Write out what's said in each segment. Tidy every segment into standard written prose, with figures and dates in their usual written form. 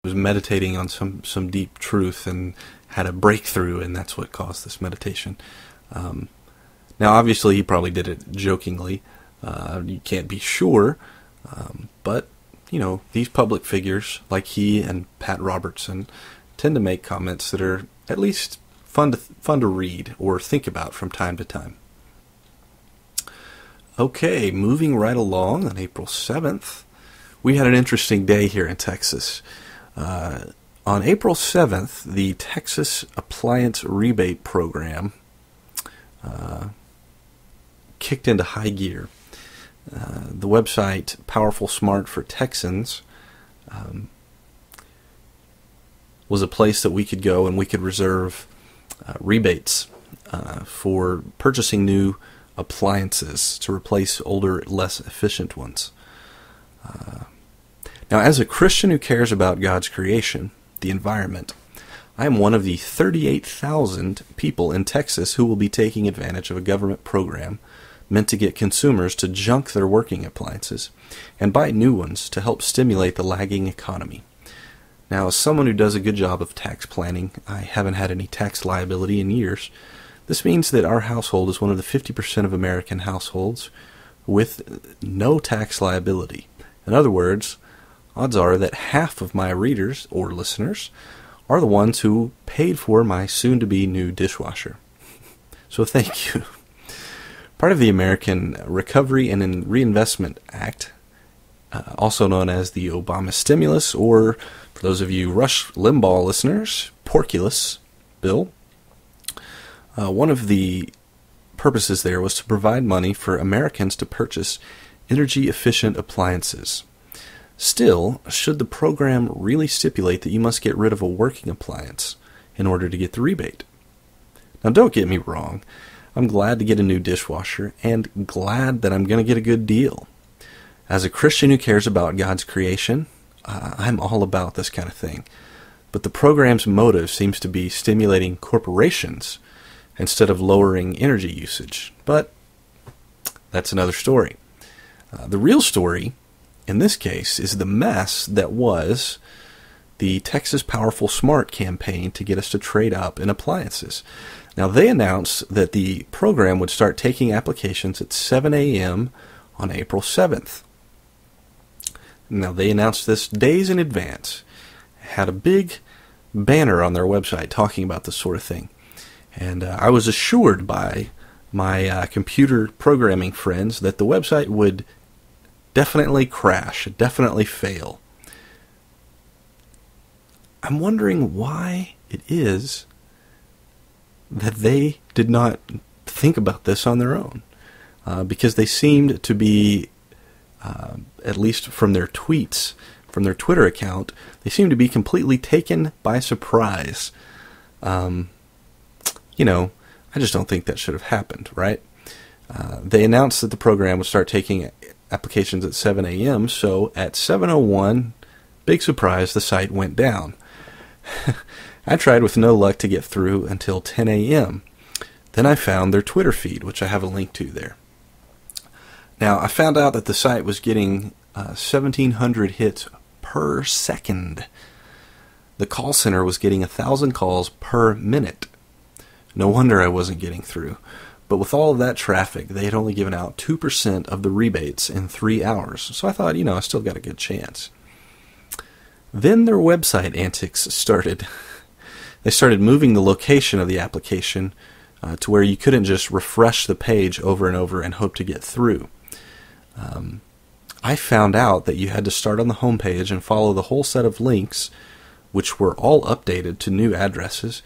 was meditating on some deep truth and had a breakthrough, and that's what caused this meditation. Now, obviously, he probably did it jokingly. You can't be sure, but these public figures like he and Pat Robertson tend to make comments that are at least fun to read or think about from time to time. Okay, moving right along, on April 7th, we had an interesting day here in Texas. On April 7th, the Texas Appliance Rebate Program kicked into high gear. The website Powerful Smart for Texans was a place that we could go and we could reserve rebates for purchasing new appliances to replace older, less efficient ones. Now, as a Christian who cares about God's creation, the environment, I am one of the 38,000 people in Texas who will be taking advantage of a government program meant to get consumers to junk their working appliances and buy new ones to help stimulate the lagging economy. Now, as someone who does a good job of tax planning, I haven't had any tax liability in years. This means that our household is one of the 50% of American households with no tax liability. In other words, odds are that half of my readers or listeners are the ones who paid for my soon-to-be new dishwasher. So thank you. Part of the American Recovery and Reinvestment Act, also known as the Obama stimulus, or for those of you Rush Limbaugh listeners, pork-ulus bill, one of the purposes there was to provide money for Americans to purchase energy-efficient appliances. Still, should the program really stipulate that you must get rid of a working appliance in order to get the rebate? Now, don't get me wrong. I'm glad to get a new dishwasher and glad that I'm going to get a good deal. As a Christian who cares about God's creation, I'm all about this kind of thing. But the program's motive seems to be stimulating corporations instead of lowering energy usage. But that's another story. The real story, in this case, is the mess that was the Texas Powerful Smart campaign to get us to trade up in appliances. Now, they announced that the program would start taking applications at 7 a.m. on April 7th. Now, they announced this days in advance, had a big banner on their website talking about this sort of thing. And I was assured by my computer programming friends that the website would definitely crash, definitely fail. I'm wondering why it is that they did not think about this on their own, because they seemed to be, at least from their tweets, from their Twitter account, they seemed to be completely taken by surprise. I just don't think that should have happened, right? They announced that the program would start taking applications at 7 a.m., so at 7:01, big surprise, the site went down. I tried with no luck to get through until 10 a.m. Then I found their Twitter feed, which I have a link to there. Now, I found out that the site was getting 1,700 hits per second. The call center was getting 1,000 calls per minute. No wonder I wasn't getting through. But with all of that traffic, they had only given out 2% of the rebates in 3 hours. So I thought, I still got a good chance. Then their website antics started. They started moving the location of the application to where you couldn't just refresh the page over and over and hope to get through. I found out that you had to start on the home page and follow the whole set of links, which were all updated to new addresses,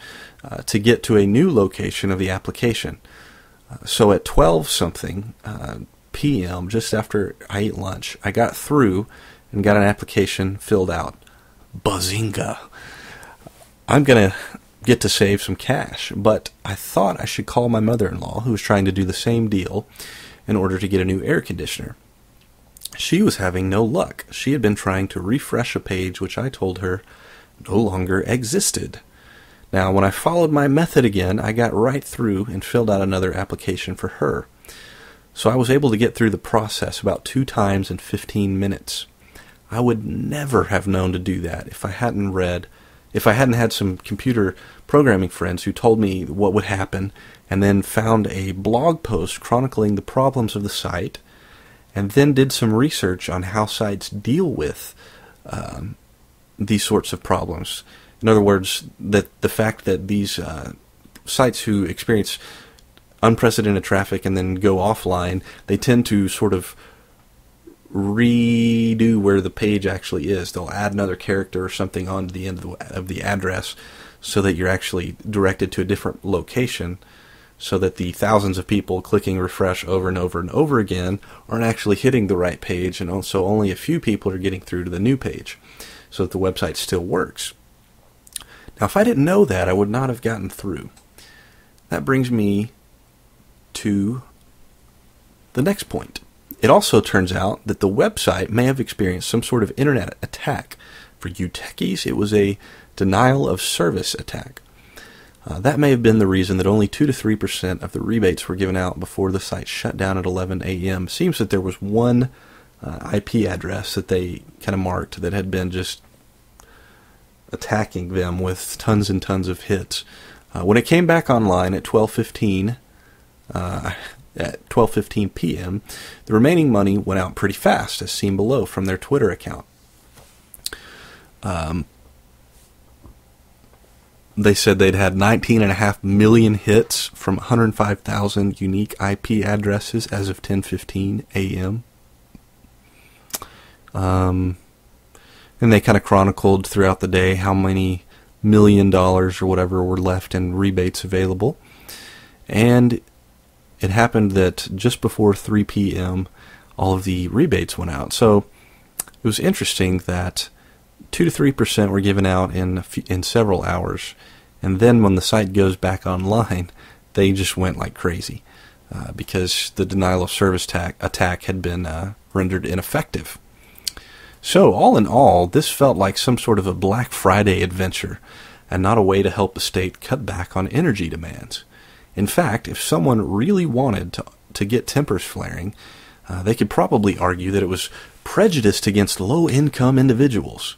to get to a new location of the application. So at 12-something p.m., just after I ate lunch, I got through and got an application filled out. Bazinga! I'm going to get to save some cash, but I thought I should call my mother-in-law, who was trying to do the same deal, in order to get a new air conditioner. She was having no luck. She had been trying to refresh a page which I told her no longer existed. Now, when I followed my method again, I got right through and filled out another application for her. So I was able to get through the process about 2 times in 15 minutes. I would never have known to do that if I hadn't had some computer programming friends who told me what would happen, and then found a blog post chronicling the problems of the site, and then did some research on how sites deal with these sorts of problems. In other words, that the fact that these sites who experience unprecedented traffic and then go offline, they tend to sort of redo where the page actually is. They'll add another character or something on to the end of the address so that you're actually directed to a different location, so that the thousands of people clicking refresh over and over and over again aren't actually hitting the right page, and also only a few people are getting through to the new page, so that the website still works. Now, if I didn't know that, I would not have gotten through. That brings me to the next point. It also turns out that the website may have experienced some sort of internet attack. For you techies, it was a denial of service attack. That may have been the reason that only 2 to 3% of the rebates were given out before the site shut down at 11 a.m. Seems that there was one IP address that they kind of marked that had been just attacking them with tons and tons of hits. When it came back online at 12:15 p.m., the remaining money went out pretty fast, as seen below from their Twitter account. They said they'd had 19.5 million hits from 105,000 unique IP addresses as of 10:15 a.m. And they kind of chronicled throughout the day how many $1 million or whatever were left in rebates available. And it happened that just before 3 p.m., all of the rebates went out. So it was interesting that 2 to 3% were given out in several hours, and then when the site goes back online, they just went like crazy because the denial of service attack had been rendered ineffective. So all in all, this felt like some sort of a Black Friday adventure, and not a way to help the state cut back on energy demands. In fact, if someone really wanted to get tempers flaring, they could probably argue that it was prejudiced against low-income individuals.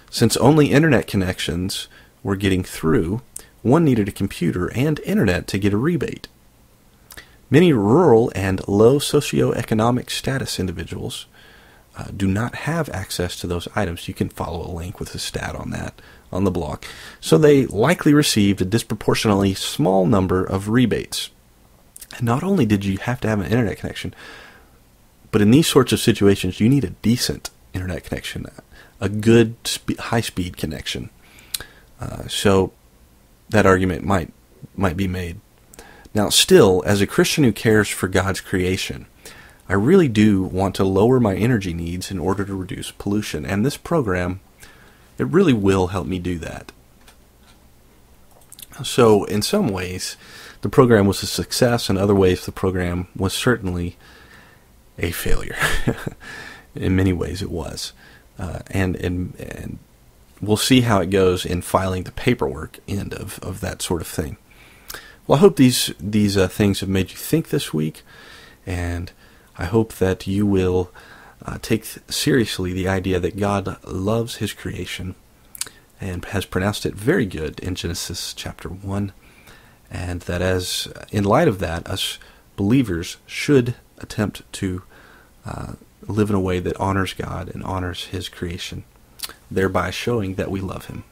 Since only internet connections were getting through, one needed a computer and internet to get a rebate. Many rural and low socioeconomic status individuals do not have access to those items. You can follow a link with a stat on that on the blog. So they likely received a disproportionately small number of rebates. And not only did you have to have an internet connection, but in these sorts of situations, you need a decent internet connection, a good high-speed connection. So that argument might be made. Now, still, as a Christian who cares for God's creation, I really do want to lower my energy needs in order to reduce pollution, and this program, it really will help me do that. So, in some ways, the program was a success. In other ways, the program was certainly a failure. In many ways, it was. And we'll see how it goes in filing the paperwork end of that sort of thing. Well, I hope these things have made you think this week, and I hope that you will take seriously the idea that God loves His creation and has pronounced it very good in Genesis chapter 1, and that in light of that, us believers should attempt to live in a way that honors God and honors His creation, thereby showing that we love Him.